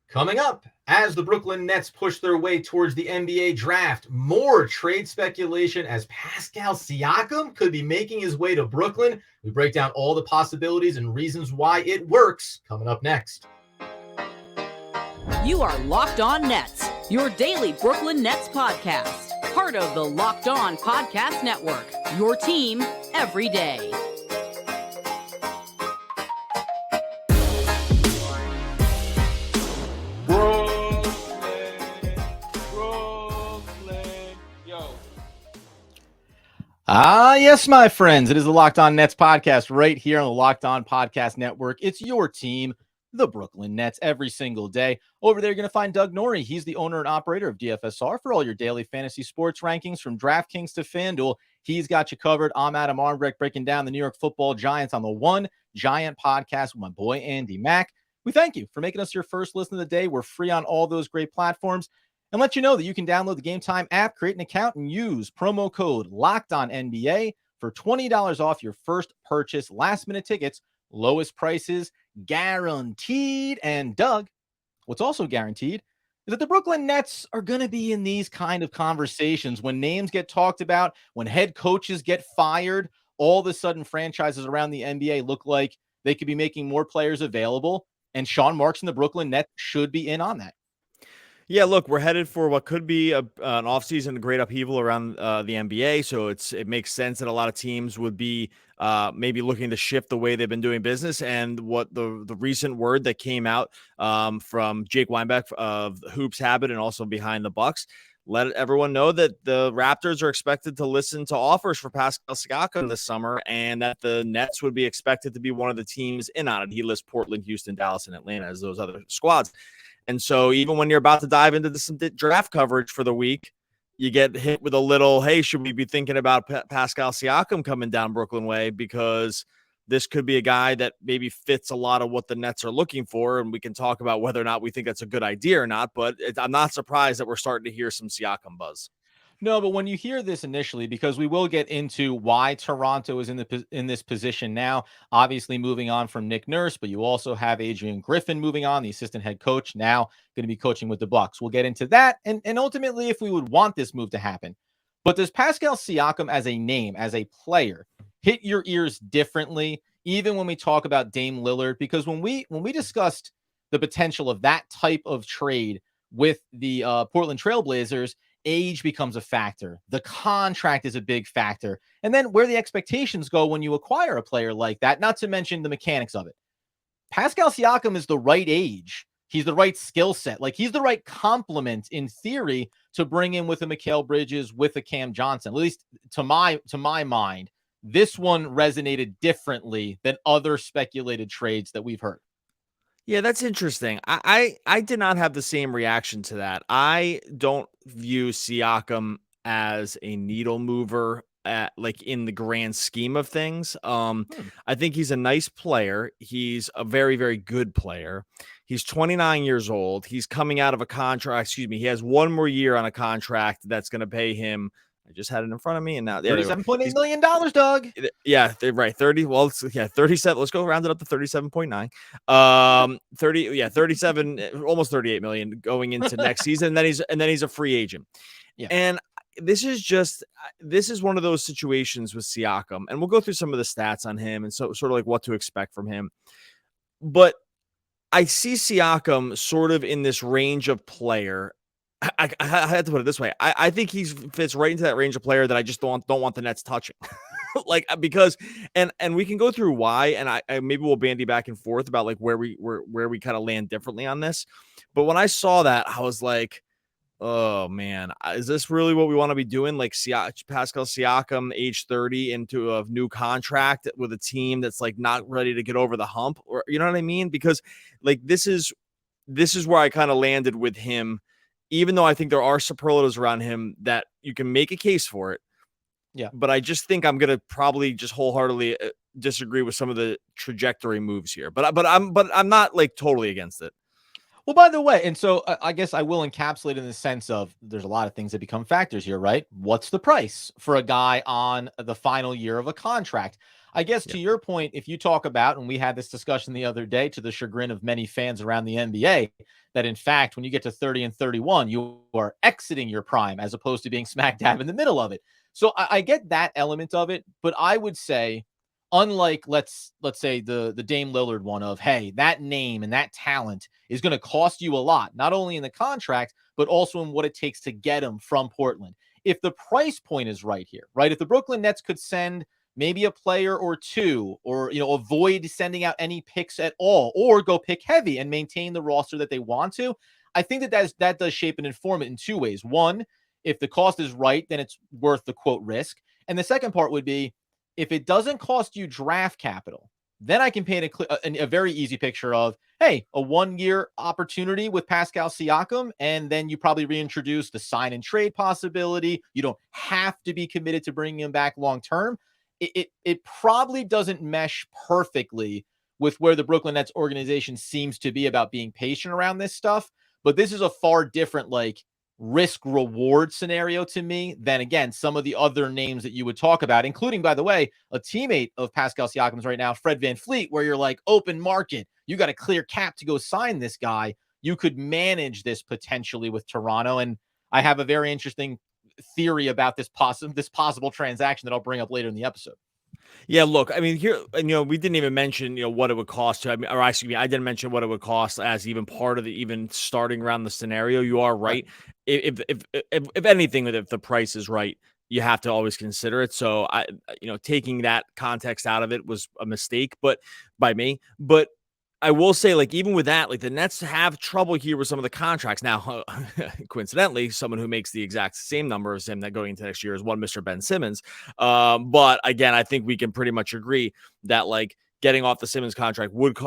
Coming up, as the Brooklyn Nets push their way towards the NBA draft, more trade speculation as Pascal Siakam could be making his way to Brooklyn. We break down all the possibilities and reasons why it works coming up next. You are Locked On Nets, your daily Brooklyn Nets podcast. Part of the Locked On Podcast Network, your team every day. Yes, my friends. It is the Locked On Nets podcast right here on the Locked On Podcast Network. It's your team, the Brooklyn Nets, every single day. Over there, you're going to find Doug Norrie. He's the owner and operator of DFSR for all your daily fantasy sports rankings from DraftKings to FanDuel. He's got you covered. I'm Adam Armbrecht breaking down the New York Football Giants on the One Giant podcast with my boy, Andy Mack. We thank you for making us your first listen of the day. We're free on all those great platforms. And let you know that you can download the Game Time app, create an account, and use promo code LOCKEDONNBA for $20 off your first purchase. Last-minute tickets, lowest prices, guaranteed. And Doug, what's also guaranteed is that the Brooklyn Nets are going to be in these kind of conversations when names get talked about, when head coaches get fired. All of a sudden, franchises around the NBA look like they could be making more players available, and Sean Marks and the Brooklyn Nets should be in on that. Yeah, look, we're headed for what could be an offseason, a great upheaval around the NBA. So it makes sense that a lot of teams would be maybe looking to shift the way they've been doing business. And what the recent word that came out from Jake Weinbeck of Hoops Habit and also Behind the Bucks let everyone know that the Raptors are expected to listen to offers for Pascal Siakam this summer, and that the Nets would be expected to be one of the teams in on it. He lists Portland, Houston, Dallas, and Atlanta as those other squads. And so even when you're about to dive into some draft coverage for the week, you get hit with a little, hey, should we be thinking about Pascal Siakam coming down Brooklyn way? Because this could be a guy that maybe fits a lot of what the Nets are looking for. And we can talk about whether or not we think that's a good idea or not. But I'm not surprised that we're starting to hear some Siakam buzz. No, but when you hear this initially, because we will get into why Toronto is in this position now, obviously moving on from Nick Nurse, but you also have Adrian Griffin moving on, the assistant head coach, now going to be coaching with the Bucks. We'll get into that, and ultimately if we would want this move to happen. But does Pascal Siakam as a name, as a player, hit your ears differently, even when we talk about Dame Lillard? Because when we discussed the potential of that type of trade with the Portland Trailblazers, age becomes a factor. The contract is a big factor. And then where the expectations go when you acquire a player like that, not to mention the mechanics of it. Pascal Siakam is the right age. He's the right skill set. Like, he's the right complement in theory to bring in with a Mikal Bridges, with a Cam Johnson. At least to my mind, this one resonated differently than other speculated trades that we've heard. Yeah, that's interesting. I did not have the same reaction to that. I don't view Siakam as a needle mover like in the grand scheme of things. I think he's a nice player. He's a very, very good player. He's 29 years old. He's coming out of a contract. He has one more year on a contract that's going to pay him. I just had it in front of me, and now $37.8 million, Doug. Yeah, they're right. 30. Well, 37. Let's go round it up to 37.9. 37, almost 38 million going into next season. And then he's a free agent. Yeah. And this is one of those situations with Siakam, and we'll go through some of the stats on him and so sort of like what to expect from him. But I see Siakam sort of in this range of player. I had to put it this way. I think he fits right into that range of player that I just don't want the Nets touching. Like, because and we can go through why, and I maybe we'll bandy back and forth about like where we kind of land differently on this. But when I saw that, I was like, oh man, is this really what we want to be doing? Like Pascal Siakam, age 30, into a new contract with a team that's like not ready to get over the hump, or you know what I mean? Because like this is where I kind of landed with him. Even though I think there are superlatives around him that you can make a case for it. Yeah. But I just think I'm going to probably just wholeheartedly disagree with some of the trajectory moves here. But I'm not like totally against it. Well, by the way, and so I guess I will encapsulate in the sense of there's a lot of things that become factors here, right? What's the price for a guy on the final year of a contract? I guess to your point, if you talk about, and we had this discussion the other day to the chagrin of many fans around the NBA, that in fact, when you get to 30 and 31, you are exiting your prime as opposed to being smack dab in the middle of it. So I get that element of it, but I would say, unlike let's say the Dame Lillard one of, hey, that name and that talent is going to cost you a lot, not only in the contract, but also in what it takes to get him from Portland. If the price point is right here, right? If the Brooklyn Nets could send maybe a player or two, or, you know, avoid sending out any picks at all, or go pick heavy and maintain the roster that they want to, I think that does shape and inform it in two ways. One, if the cost is right, then it's worth the quote risk. And the second part would be, if it doesn't cost you draft capital, then I can paint a very easy picture of, hey, a 1-year opportunity with Pascal Siakam, and then you probably reintroduce the sign and trade possibility. You don't have to be committed to bringing him back long term. It probably doesn't mesh perfectly with where the Brooklyn Nets organization seems to be about being patient around this stuff. But this is a far different, like, risk reward scenario to me than, again, some of the other names that you would talk about, including, by the way, a teammate of Pascal Siakam's right now, Fred VanVleet, where you're like, open market, you got a clear cap to go sign this guy. You could manage this potentially with Toronto. And I have a very interesting theory about this possible transaction that I'll bring up later in the episode. Yeah, look, I mean, here, you know, we didn't even mention, you know, what it would cost to, I mean, or excuse me, I didn't mention what it would cost as even part of the, even starting around the scenario. You are right. If anything, if the price is right, you have to always consider it. So you know, taking that context out of it was a mistake, but by me, but I will say, like, even with that, like, the Nets have trouble here with some of the contracts. Now, coincidentally, someone who makes the exact same number as him that going into next year is one Mr. Ben Simmons. But again, I think we can pretty much agree that, like, getting off the Simmons contract would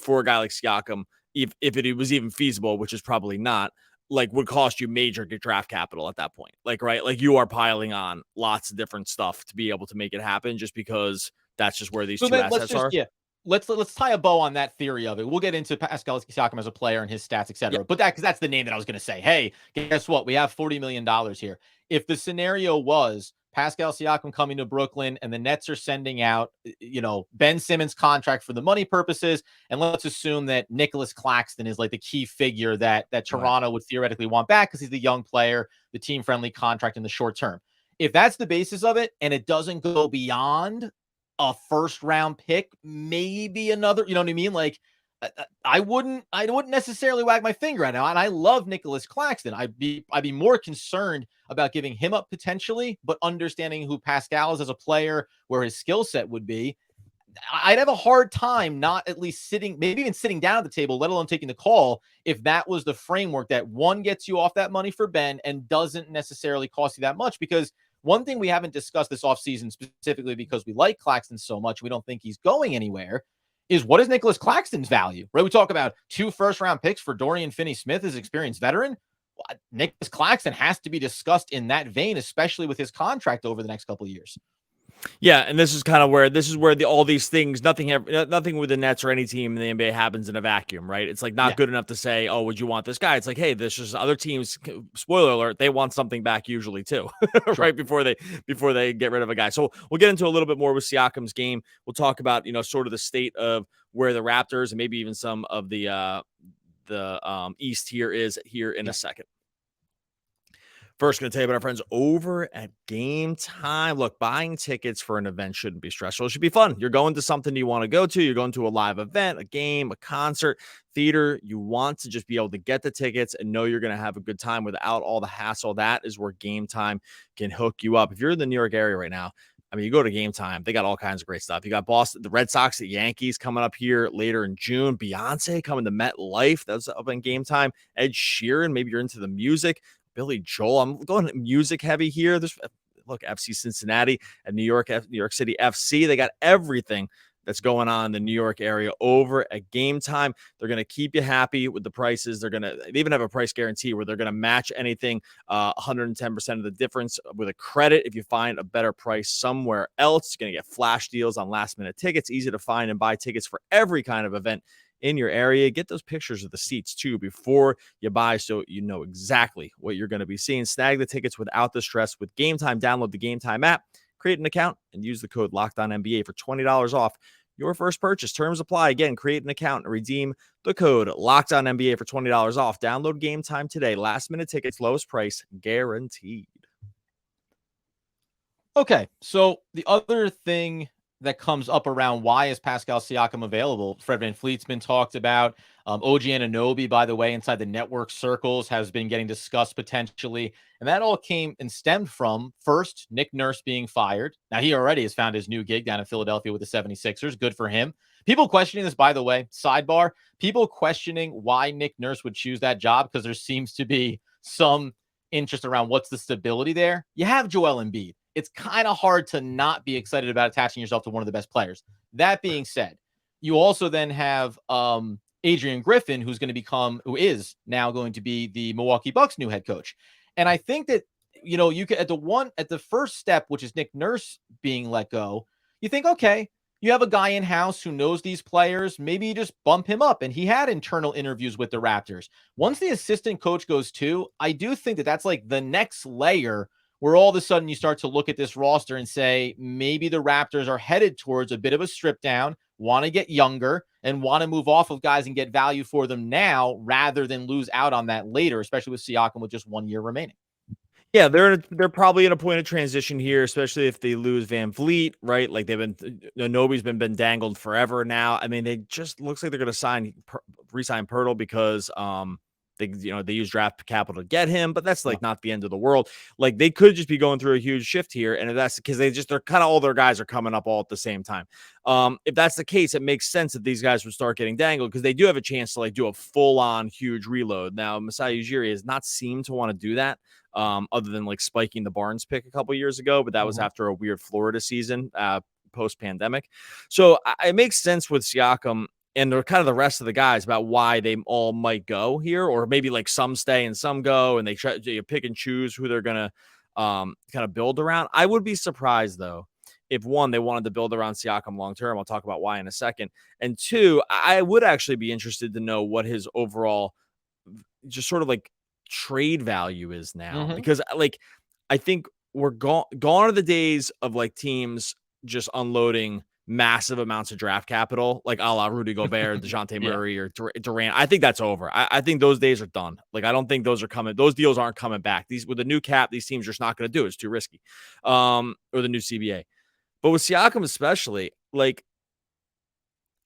for a guy like Siakam, if it was even feasible, which is probably not, like, would cost you major draft capital at that point. Like, right, like, you are piling on lots of different stuff to be able to make it happen, just because that's just where these two assets are. Yeah. Let's tie a bow on that theory of it. We'll get into Pascal Siakam as a player and his stats, etc. But because that's the name that I was going to say. Hey, guess what? We have $40 million here. If the scenario was Pascal Siakam coming to Brooklyn and the Nets are sending out, you know, Ben Simmons' contract for the money purposes, and let's assume that Nicholas Claxton is like the key figure that Toronto would theoretically want back because he's the young player, the team-friendly contract in the short term. If that's the basis of it and it doesn't go beyond a first round pick, maybe another, you know what I mean? Like, I wouldn't necessarily wag my finger at it. And I love Nicholas Claxton. I'd be more concerned about giving him up potentially, but understanding who Pascal is as a player, where his skill set would be. I'd have a hard time not at least maybe even sitting down at the table, let alone taking the call, if that was the framework that one gets you off that money for Ben and doesn't necessarily cost you that much. Because one thing we haven't discussed this offseason, specifically because we like Claxton so much, we don't think he's going anywhere, is what is Nicholas Claxton's value, right? We talk about 2 first-round picks for Dorian Finney-Smith as experienced veteran. Well, Nicholas Claxton has to be discussed in that vein, especially with his contract over the next couple of years. Yeah, and this is where all these things, nothing with the Nets or any team in the NBA happens in a vacuum, right? It's like not good enough to say, oh, would you want this guy? It's like, hey, this is other teams. Spoiler alert, they want something back usually too, right before they get rid of a guy. So we'll get into a little bit more with Siakam's game. We'll talk about, you know, sort of the state of where the Raptors and maybe even some of the East here is here in a second. First, going to tell you about our friends over at Game Time. Look, buying tickets for an event shouldn't be stressful. It should be fun. You're going to something you want to go to. You're going to a live event, a game, a concert, theater. You want to just be able to get the tickets and know you're going to have a good time without all the hassle. That is where Game Time can hook you up. If you're in the New York area right now, I mean, you go to Game Time, they got all kinds of great stuff. You got Boston, the Red Sox, the Yankees coming up here later in June. Beyonce coming to MetLife. That's up in Game Time. Ed Sheeran, maybe you're into the music. Billy Joel. I'm going music heavy here. Look, FC Cincinnati and New York City FC. They got everything that's going on in the New York area over at Game Time. They're going to keep you happy with the prices. They even have a price guarantee where they're going to match anything 110% of the difference with a credit. If you find a better price somewhere else, you're going to get flash deals on last minute tickets. Easy to find and buy tickets for every kind of event in your area. Get those pictures of the seats too before you buy, so you know exactly what you're going to be seeing. Snag the tickets without the stress with Game Time. Download the Game Time app Create an account and use the code LOCKEDONNBA for $20 off your first purchase. Terms apply. Again, create an account and redeem the code LOCKEDONNBA for $20 off. Download Game Time today. Last minute tickets, lowest price guaranteed. Okay, so the other thing that comes up around why is Pascal Siakam available? Fred VanVleet's been talked about. OG Anunoby, by the way, inside the network circles has been getting discussed potentially. And that all came and stemmed from, first, Nick Nurse being fired. Now, he already has found his new gig down in Philadelphia with the 76ers. Good for him. People questioning this, by the way, sidebar, people questioning why Nick Nurse would choose that job because there seems to be some interest around what's the stability there. You have Joel Embiid. It's kind of hard to not be excited about attaching yourself to one of the best players. That being said, you also then have Adrian Griffin, who is now going to be the Milwaukee Bucks' new head coach. And I think that, you could at the first step, which is Nick Nurse being let go, you think, okay, you have a guy in house who knows these players. Maybe you just bump him up. And he had internal interviews with the Raptors. Once the assistant coach goes too, I do think that that's like the next layer where all of a sudden you start to look at this roster and say, maybe the Raptors are headed towards a bit of a strip down, want to get younger, and want to move off of guys and get value for them now rather than lose out on that later, especially with Siakam with just 1 year remaining. Yeah, they're probably in a point of transition here, especially if they lose VanVleet, right? Like nobody's been dangled forever now. I mean, they just looks like they're going to re-sign Pirtle because they use draft capital to get him, but that's like not the end of the world. Like they could just be going through a huge shift here. And if that's because they're kind of all their guys are coming up all at the same time. If that's the case, it makes sense that these guys would start getting dangled because they do have a chance to like do a full on huge reload. Now, Masai Ujiri has not seemed to want to do that. Other than like spiking the Barnes pick a couple years ago, but that was after a weird Florida season, post-pandemic. So it makes sense with Siakam and they're kind of the rest of the guys about why they all might go here, or maybe like some stay and some go, and they try to pick and choose who they're gonna kind of build around. I would be surprised though if one, they wanted to build around Siakam long term. I'll talk about why in a second. And two, I would actually be interested to know what his overall just sort of like trade value is now, because like I think we're gone are the days of like teams just unloading massive amounts of draft capital, like a la Rudy Gobert, DeJounte Murray, or Durant. I think that's over. I think those days are done. Like, I don't think those are coming. Those deals aren't coming back. These with the new cap, these teams are just not going to do it. It's too risky. Or the new CBA. But with Siakam especially, like,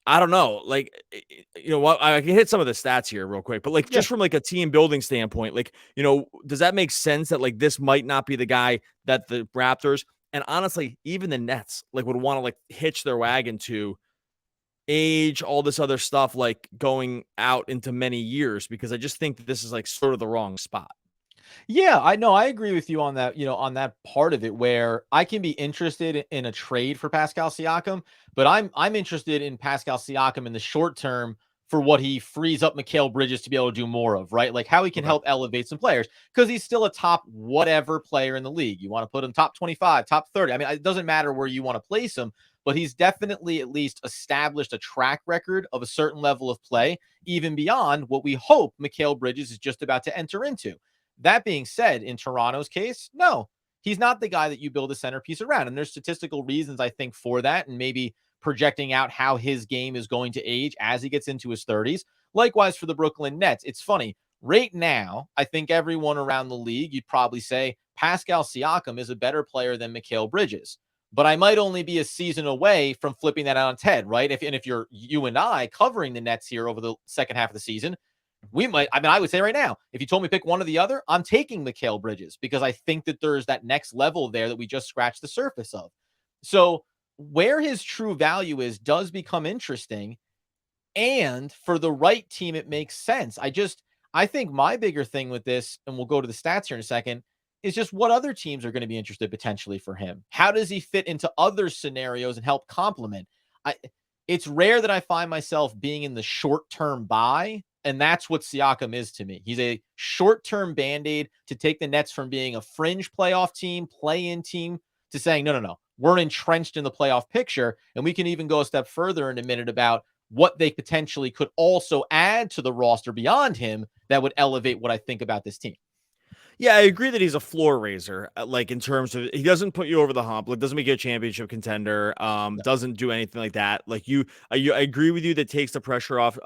I don't know, like, what, I can hit some of the stats here real quick, but like just from like a team building standpoint, like, does that make sense that like this might not be the guy that the Raptors and honestly even the Nets like would want to like hitch their wagon to age, all this other stuff, like going out into many years, because I just think that this is like sort of the wrong spot. Yeah, I know. I agree with you on that, on that part of it where I can be interested in a trade for Pascal Siakam, but I'm interested in Pascal Siakam in the short term for what he frees up Mikal Bridges to be able to do more of, right? Like how he can help elevate some players, because he's still a top whatever player in the league. You want to put him top 25, top 30. I mean, it doesn't matter where you want to place him, but he's definitely at least established a track record of a certain level of play, even beyond what we hope Mikal Bridges is just about to enter into. That being said, in Toronto's case, no, he's not the guy that you build a centerpiece around. And there's statistical reasons, I think, for that, and maybe projecting out how his game is going to age as he gets into his 30s. Likewise for the Brooklyn Nets. It's funny. Right now, I think everyone around the league, you'd probably say Pascal Siakam is a better player than Mikal Bridges. But I might only be a season away from flipping that on its head, right? If you're you and I covering the Nets here over the second half of the season, I would say right now, if you told me pick one or the other, I'm taking Mikal Bridges, because I think that there's that next level there that we just scratched the surface of. So where his true value is does become interesting. And for the right team, it makes sense. I think my bigger thing with this, and we'll go to the stats here in a second, is just what other teams are going to be interested potentially for him. How does he fit into other scenarios and help complement? It's rare that I find myself being in the short-term buy, and that's what Siakam is to me. He's a short-term Band-Aid to take the Nets from being a fringe playoff team, play-in team, to saying, no, we're entrenched in the playoff picture, and we can even go a step further in a minute about what they potentially could also add to the roster beyond him that would elevate what I think about this team. Yeah, I agree that he's a floor raiser. Like in terms of, he doesn't put you over the hump. Like doesn't make you a championship contender. Doesn't do anything like that. Like I agree with you that takes the pressure off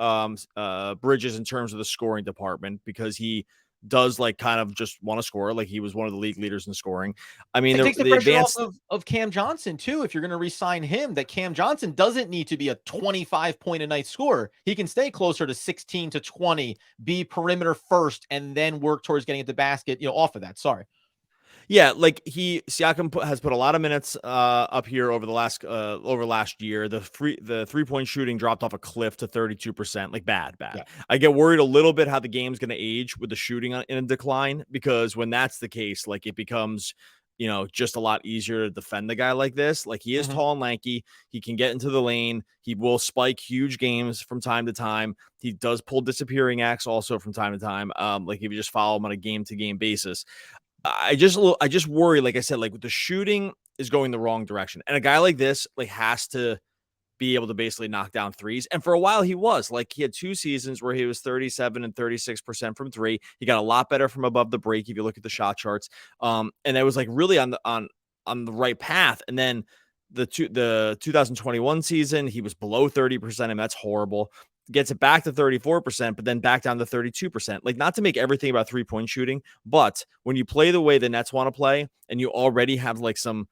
Bridges in terms of the scoring department, because he does like kind of just want to score. Like he was one of the league leaders in scoring. I mean, It takes the the pressure off advanced. of Cam Johnson too. If you're going to re-sign him, that Cam Johnson doesn't need to be a 25 point a night scorer. He can stay closer to 16 to 20, be perimeter first, and then work towards getting at the basket, off of that. Sorry. Yeah, like Siakam has put a lot of minutes up here over the last year. The 3-point shooting dropped off a cliff to 32%. Like bad. Yeah. I get worried a little bit how the game's going to age with the shooting in a decline, because when that's the case, like it becomes, just a lot easier to defend the guy like this. Like he is tall and lanky. He can get into the lane. He will spike huge games from time to time. He does pull disappearing acts also from time to time. Like if you just follow him on a game to game basis. I just worry, like I said, like with the shooting is going the wrong direction. And a guy like this, like, has to be able to basically knock down threes. And for a while he was. Like he had 2 seasons where he was 37 and 36% from 3. He got a lot better from above the break if you look at the shot charts. And it was like really on the right path. And then the 2021 season, he was below 30%, and that's horrible. Gets it back to 34%, but then back down to 32%. Like, not to make everything about 3-point shooting, but when you play the way the Nets want to play, and you already have like some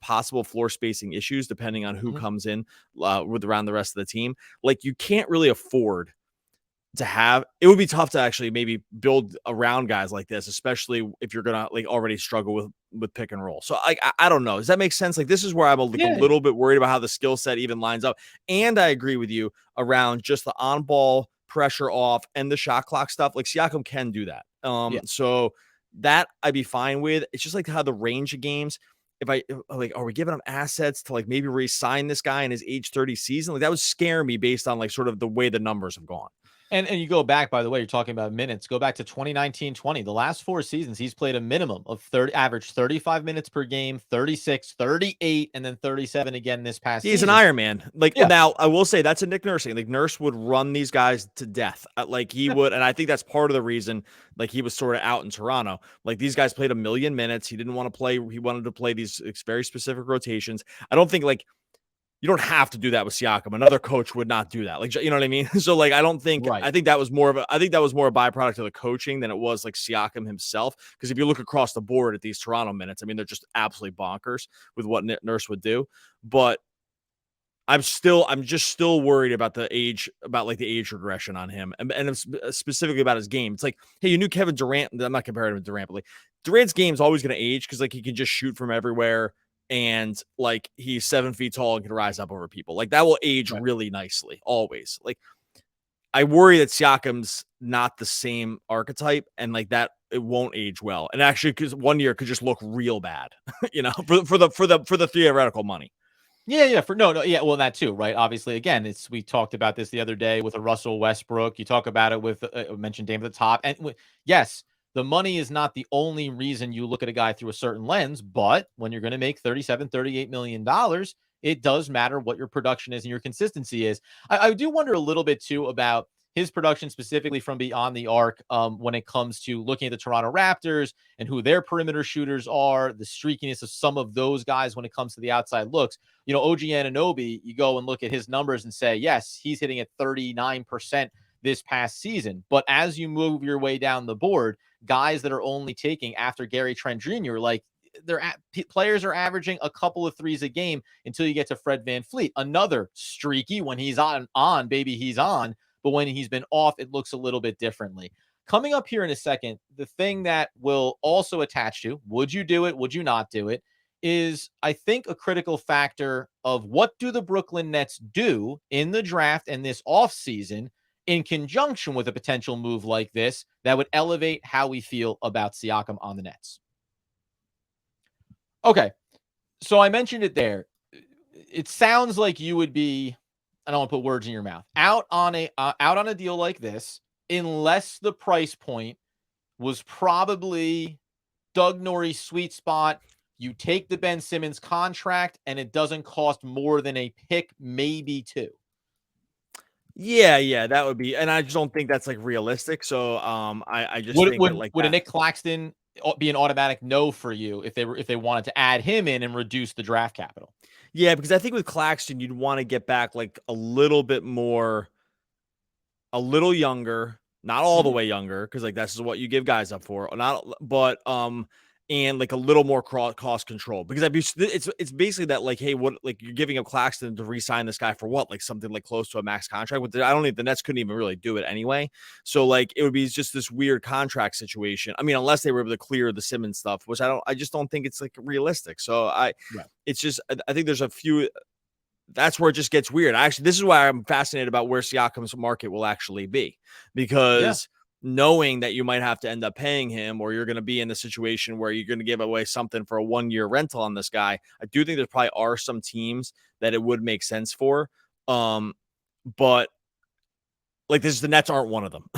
possible floor spacing issues, depending on who comes in with around the rest of the team, like you can't really afford to have. It would be tough to actually maybe build around guys like this, especially if you're gonna like already struggle with pick and roll. So I don't know. Does that make sense? Like this is where I'm a little bit worried about how the skill set even lines up. And I agree with you around just the on ball pressure off and the shot clock stuff. Like Siakam can do that. So that I'd be fine with. It's just like how the range of games. If are we giving him assets to like maybe re-sign this guy in his age 30 season? Like that would scare me based on like sort of the way the numbers have gone. And you go back, by the way, you're talking about minutes. Go back to 2019-20. The last 4 seasons, he's played a minimum of average 35 minutes per game, 36, 38, and then 37 again this past He's season. an Iron Man. Like now, I will say that's a Nick Nurse thing. Like Nurse would run these guys to death. Like he would, and I think that's part of the reason. Like he was sort of out in Toronto. Like these guys played a million minutes. He didn't want to play. He wanted to play these very specific rotations. I don't think like. You don't have to do that with Siakam. Another coach would not do that. Like, you know what I mean? So like, I don't think, I think that was more of a byproduct of the coaching than it was like Siakam himself. Because if you look across the board at these Toronto minutes, I mean, they're just absolutely bonkers with what Nurse would do. But I'm just still worried about the age regression on him, and specifically about his game. It's like, hey, you knew Kevin Durant. I'm not comparing him to Durant, but like Durant's game is always going to age because like he can just shoot from everywhere. And like he's 7 feet tall and can rise up over people. Like that will age really nicely, always. Like I worry that Siakam's not the same archetype, and like that it won't age well. And actually, because 1 year could just look real bad, for the theoretical money. Yeah. Well, that too, right? Obviously, again, we talked about this the other day with a Russell Westbrook. You talk about it with mentioned Dame at the top, and yes. The money is not the only reason you look at a guy through a certain lens, but when you're going to make $37, $38 million, it does matter what your production is and your consistency is. I do wonder a little bit too about his production specifically from beyond the arc when it comes to looking at the Toronto Raptors and who their perimeter shooters are, the streakiness of some of those guys when it comes to the outside looks. OG Anunoby, you go and look at his numbers and say, yes, he's hitting at 39% this past season. But as you move your way down the board, guys that are only taking after Gary Trent Jr., like players are averaging a couple of threes a game until you get to Fred VanVleet. Another streaky when he's on, baby, he's on. But when he's been off, it looks a little bit differently. Coming up here in a second, the thing that will also attach to, would you do it? Would you not do it? Is I think a critical factor of what do the Brooklyn Nets do in the draft and this offseason in conjunction with a potential move like this that would elevate how we feel about Siakam on the Nets. Okay, so I mentioned it there. It sounds like you would be, I don't want to put words in your mouth, out on a deal like this, unless the price point was probably Doug Norrie's sweet spot. You take the Ben Simmons contract, and it doesn't cost more than a pick, maybe 2. Yeah, that would be, and I just don't think that's like realistic. So, I just think that like would a Nick Claxton be an automatic no for you if they wanted to add him in and reduce the draft capital. Yeah, because I think with Claxton, you'd want to get back like a little bit more, a little younger, not all the way younger, because like that's what you give guys up for, but and like a little more cost control, because it's basically that like, hey, what, like you're giving up Claxton to re-sign this guy for what, like something like close to a max contract. But I don't think the Nets couldn't even really do it anyway. So like it would be just this weird contract situation. I mean, unless they were able to clear the Simmons stuff, which I just don't think it's like realistic. So it's just, I think there's a few. That's where it just gets weird. This is why I'm fascinated about where Siakam's market will actually be, because knowing that you might have to end up paying him, or you're going to be in the situation where you're going to give away something for a 1-year rental on this guy. I do think there probably are some teams that it would make sense for. But like the Nets aren't one of them,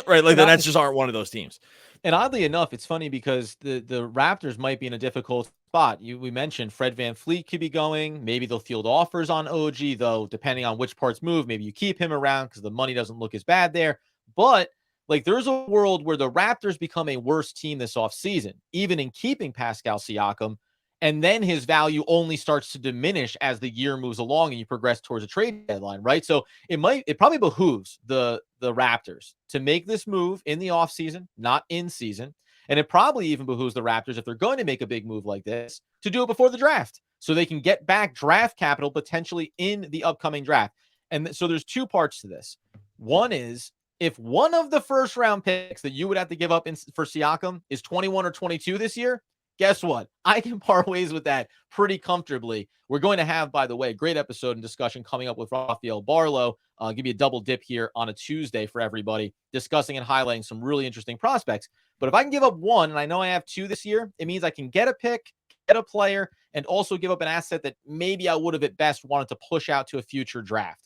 right? Like the Nets just aren't one of those teams. And oddly enough, it's funny because the Raptors might be in a difficult spot. We mentioned Fred VanVleet could be going. Maybe they'll field offers on OG, though, depending on which parts move. Maybe you keep him around because the money doesn't look as bad there. But like there's a world where the Raptors become a worse team this offseason, even in keeping Pascal Siakam. And then his value only starts to diminish as the year moves along and you progress towards a trade deadline, right? So it probably behooves the Raptors to make this move in the offseason, not in season. And it probably even behooves the Raptors, if they're going to make a big move like this, to do it before the draft so they can get back draft capital potentially in the upcoming draft. And so there's two parts to this. One is, if one of the first round picks that you would have to give up for Siakam is 21 or 22 this year, guess what? I can part ways with that pretty comfortably. We're going to have, by the way, a great episode and discussion coming up with Rafael Barlow. I'll give you a double dip here on a Tuesday for everybody, discussing and highlighting some really interesting prospects. But if I can give up one, and I know I have two this year, it means I can get a pick, get a player, and also give up an asset that maybe I would have at best wanted to push out to a future draft.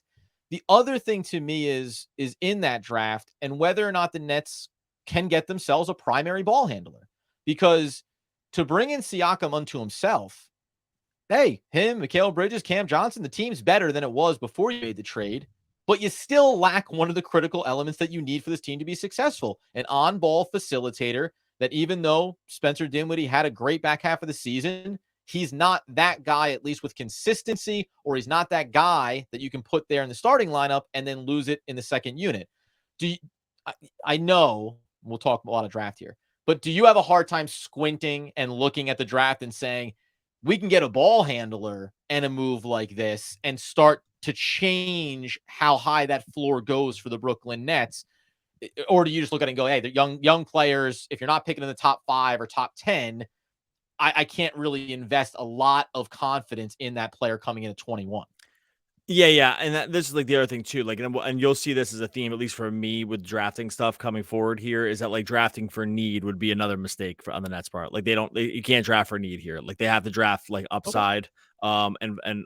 The other thing to me is in that draft and whether or not the Nets can get themselves a primary ball handler. Because to bring in Siakam unto himself, hey, him, Mikal Bridges, Cam Johnson, the team's better than it was before you made the trade, but you still lack one of the critical elements that you need for this team to be successful, an on-ball facilitator that, even though Spencer Dinwiddie had a great back half of the season, he's not that guy, at least with consistency, or he's not that guy that you can put there in the starting lineup and then lose it in the second unit. I know we'll talk a lot of draft here, but do you have a hard time squinting and looking at the draft and saying, we can get a ball handler and a move like this and start to change how high that floor goes for the Brooklyn Nets? Or do you just look at it and go, hey, they're young players. If you're not picking in the top 5 or top 10, I can't really invest a lot of confidence in that player coming in at 21. Yeah. And this is like the other thing too, like, and you'll see this as a theme, at least for me with drafting stuff coming forward here, is that like drafting for need would be another mistake on the Nets part. Like you can't draft for need here. Like they have to draft like upside, and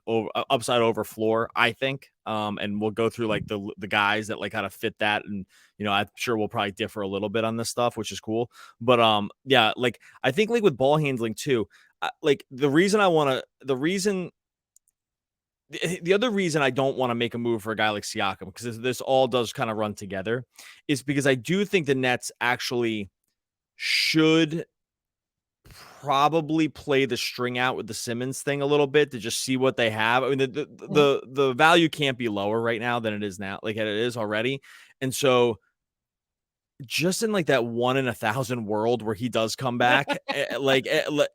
upside over floor, I think. And we'll go through like the guys that like kind of fit that. And, I'm sure we'll probably differ a little bit on this stuff, which is cool. But yeah, like I think like with ball handling too, like the other reason I don't want to make a move for a guy like Siakam, because this all does kind of run together, is because I do think the Nets actually should probably play the string out with the Simmons thing a little bit to just see what they have. I mean, the value can't be lower right now than it is now, like it is already. And so just in like that 1 in 1,000 world where he does come back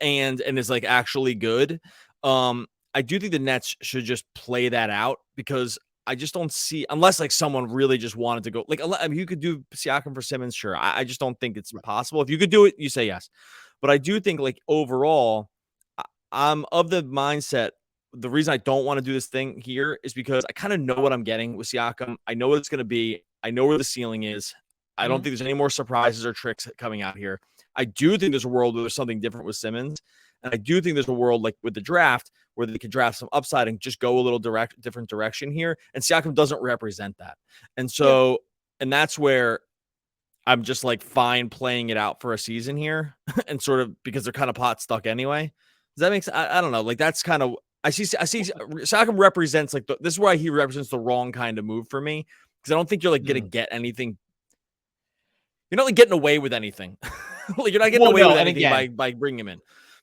and is like actually good, I do think the Nets should just play that out, because I just don't see, unless like someone really just wanted to go, like, I mean, you could do Siakam for Simmons. Sure. I just don't think it's possible. If you could do it, you say yes. But I do think like overall, I'm of the mindset, the reason I don't want to do this thing here is because I kind of know what I'm getting with Siakam. I know what it's going to be. I know where the ceiling is. I don't think there's any more surprises or tricks coming out here. I do think there's a world where there's something different with Simmons. And I do think there's a world like with the draft where they could draft some upside and just go a little different direction here. And Siakam doesn't represent that. And so, and that's where I'm just like fine playing it out for a season here and sort of, because they're kind of pot stuck anyway. Does that make sense? I don't know. Like that's kind of, I see Siakam represents like this is why he represents the wrong kind of move for me. Because I don't think you're like going to get anything. You're not like getting away with anything Like, you're not getting away with anything by bringing him in.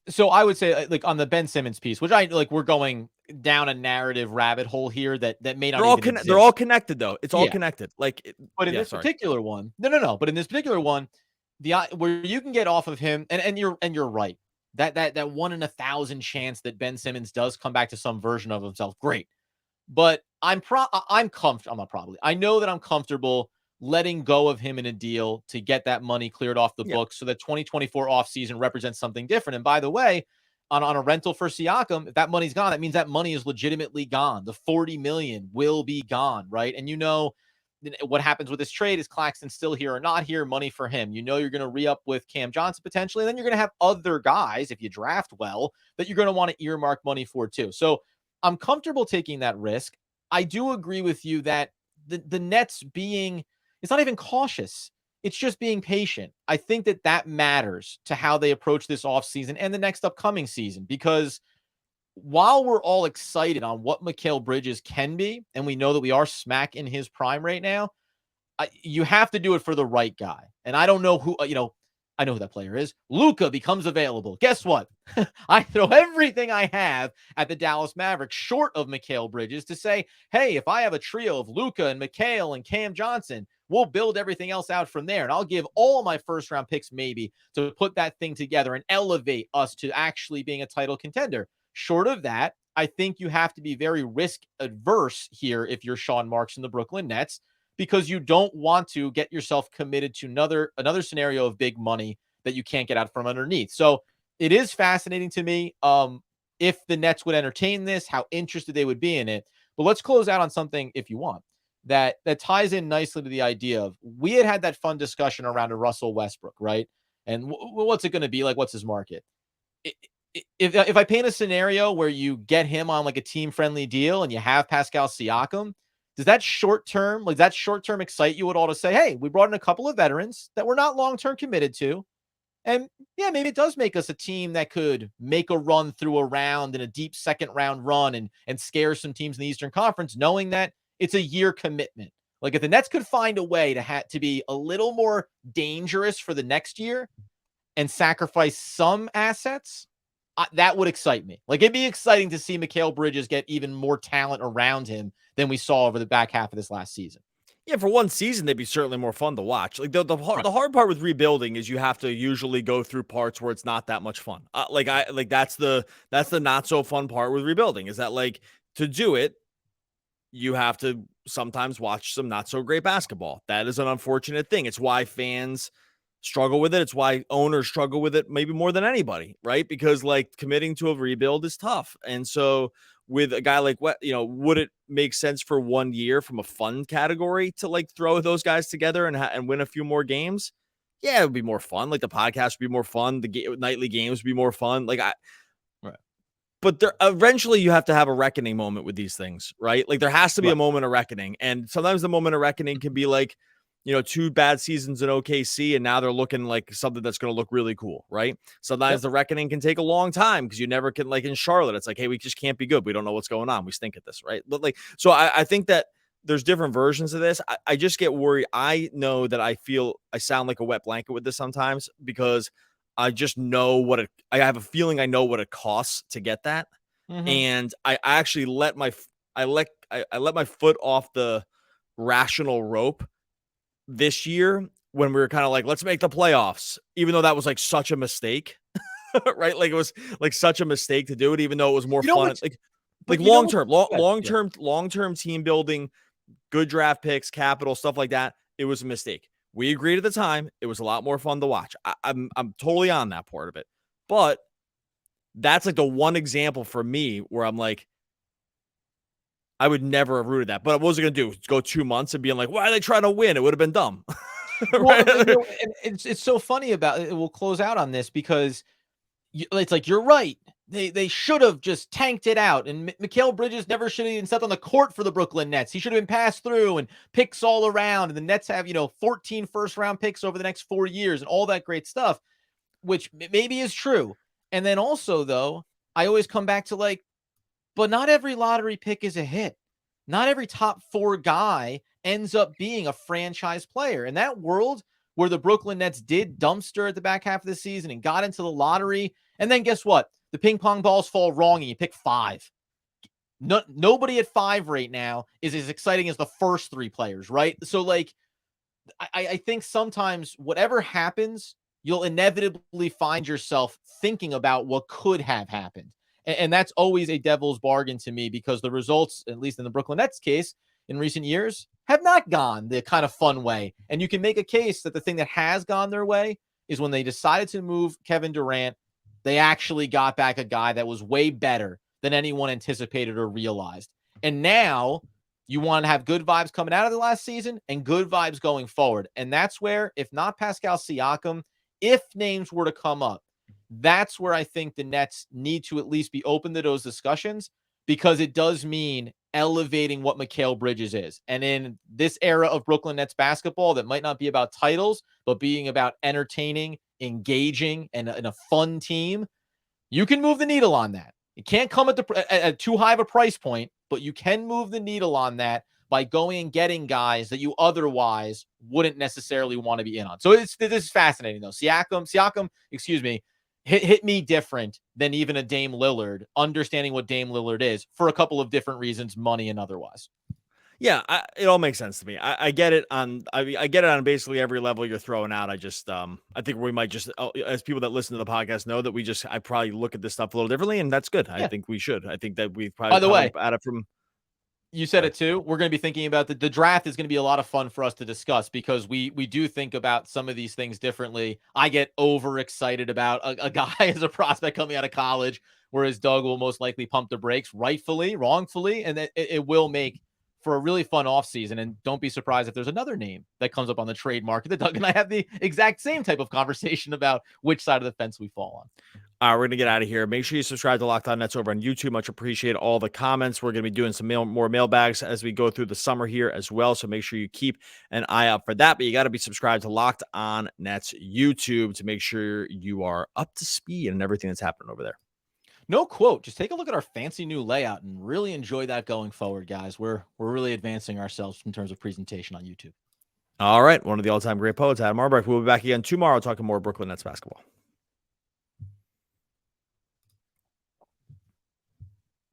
So I would say, like, on the Ben Simmons piece, which we're going down a narrative rabbit hole here that may not even exist. They're all connected, though. It's all connected. Like, but in this particular one, no. But in this particular one, where you can get off of him, and you're right. That 1 in 1,000 chance that Ben Simmons does come back to some version of himself, great. But I know that I'm comfortable letting go of him in a deal to get that money cleared off the books so that 2024 offseason represents something different. And by the way, on a rental for Siakam, if that money's gone, that means that money is legitimately gone. The $40 million will be gone, right? And what happens with this trade is Claxton's still here or not here, money for him. You're going to re-up with Cam Johnson potentially, and then you're going to have other guys, if you draft well, that you're going to want to earmark money for too. So I'm comfortable taking that risk. I do agree with you that the Nets it's not even cautious. It's just being patient. I think that matters to how they approach this offseason and the next upcoming season, because while we're all excited on what Mikal Bridges can be, and we know that we are smack in his prime right now, you have to do it for the right guy. And I don't know who, I know who that player is. Luka becomes available. Guess what? I throw everything I have at the Dallas Mavericks short of Mikal Bridges to say, hey, if I have a trio of Luka and Mikal and Cam Johnson, we'll build everything else out from there. And I'll give all my first round picks maybe to put that thing together and elevate us to actually being a title contender. Short of that, I think you have to be very risk adverse here if you're Sean Marks and the Brooklyn Nets, because you don't want to get yourself committed to another scenario of big money that you can't get out from underneath. So it is fascinating to me if the Nets would entertain this, how interested they would be in it. But let's close out on something, if you want, that ties in nicely to the idea of, we had that fun discussion around a Russell Westbrook, right? And what's it going to be like? What's his market? If I paint a scenario where you get him on like a team-friendly deal and you have Pascal Siakam, does that short-term excite you at all to say, hey, we brought in a couple of veterans that we're not long-term committed to, and yeah, maybe it does make us a team that could make a run through a round in a deep second-round run and scare some teams in the Eastern Conference, knowing that it's a year commitment. Like, if the Nets could find a way to be a little more dangerous for the next year and sacrifice some assets, that would excite me. Like, it'd be exciting to see Mikal Bridges get even more talent around him than we saw over the back half of this last season. Yeah, for one season, they'd be certainly more fun to watch. Like, the hard part with rebuilding is you have to usually go through parts where it's not that much fun. That's the not so fun part with rebuilding, is that, like, to do it, you have to sometimes watch some not so great basketball. That is an unfortunate thing. It's why fans struggle with it. It's why owners struggle with it maybe more than anybody, right? Because, like, committing to a rebuild is tough. And so with a guy like, would it make sense for 1 year from a fun category to, like, throw those guys together and win a few more games? Yeah, it would be more fun. Like, the podcast would be more fun. The nightly games would be more fun. Right. But eventually you have to have a reckoning moment with these things, right? Like, there has to be a moment of reckoning. And sometimes the moment of reckoning can be like, 2 bad seasons in OKC, and now they're looking like something that's going to look really cool, right? Sometimes the reckoning can take a long time because you never can, like in Charlotte, it's like, hey, we just can't be good. We don't know what's going on. We stink at this, right? But, like, so I think that there's different versions of this. I just get worried. I know that I feel I sound like a wet blanket with this sometimes, because I just know I have a feeling I know what it costs to get that. Mm-hmm. And I actually let my foot off the rational rope this year when we were kind of like, let's make the playoffs, even though that was like such a mistake, right? Like, it was like such a mistake to do it, even though it was more fun. Like long-term team building, good draft picks, capital, stuff like that. It was a mistake. We agreed at the time. It was a lot more fun to watch. I'm totally on that part of it, but that's like the one example for me where I'm like, I would never have rooted that. But what was it going to do? Go 2 months and being like, why are they trying to win? It would have been dumb. Right? Well, it's so funny about it. We'll close out on this because it's like, you're right. They should have just tanked it out. And Mikal Bridges never should have even stepped on the court for the Brooklyn Nets. He should have been passed through and picks all around. And the Nets have, 14 first-round picks over the next 4 years and all that great stuff, which maybe is true. And then also, though, I always come back to, like, but not every lottery pick is a hit. Not every top 4 guy ends up being a franchise player. In that world, where the Brooklyn Nets did dumpster at the back half of the season and got into the lottery. And then guess what? The ping pong balls fall wrong and you pick 5. Nobody at 5 right now is as exciting as the first 3 players, right? So like, I think sometimes whatever happens, you'll inevitably find yourself thinking about what could have happened. And that's always a devil's bargain to me, because the results, at least in the Brooklyn Nets case, in recent years have not gone the kind of fun way. And you can make a case that the thing that has gone their way is when they decided to move Kevin Durant, they actually got back a guy that was way better than anyone anticipated or realized. And now you want to have good vibes coming out of the last season and good vibes going forward. And that's where, if not Pascal Siakam, if names were to come up, that's where I think the Nets need to at least be open to those discussions, because it does mean elevating what Mikal Bridges is. And in this era of Brooklyn Nets basketball that might not be about titles, but being about entertaining, engaging, and a fun team, you can move the needle on that. It can't come at too high of a price point, but you can move the needle on that by going and getting guys that you otherwise wouldn't necessarily want to be in on. So this is fascinating, though. Siakam, hit me different than even a Dame Lillard, understanding what Dame Lillard is for a couple of different reasons, money and otherwise. Yeah, it all makes sense to me. I get it on I get it on basically every level you're throwing out. I just I think we might just, as people that listen to the podcast know, that I probably look at this stuff a little differently, and that's good. Yeah. I think we should. I think that we've probably, by the way, at it from. You said it too. We're going to be thinking about the draft is going to be a lot of fun for us to discuss, because we do think about some of these things differently. I get overexcited about a guy as a prospect coming out of college, whereas Doug will most likely pump the brakes, rightfully, wrongfully, and it will make for a really fun offseason. And don't be surprised if there's another name that comes up on the trade market that Doug and I have the exact same type of conversation about which side of the fence we fall on. We're going to get out of here. Make sure you subscribe to Locked On Nets over on YouTube. Much appreciate all the comments. We're going to be doing some more mailbags as we go through the summer here as well. So make sure you keep an eye out for that. But you got to be subscribed to Locked On Nets YouTube to make sure you are up to speed and everything that's happening over there. No quote. Just take a look at our fancy new layout and really enjoy that going forward, guys. We're really advancing ourselves in terms of presentation on YouTube. All right. One of the all-time great poets, Adam Arbrecht. We'll be back again tomorrow talking more Brooklyn Nets basketball.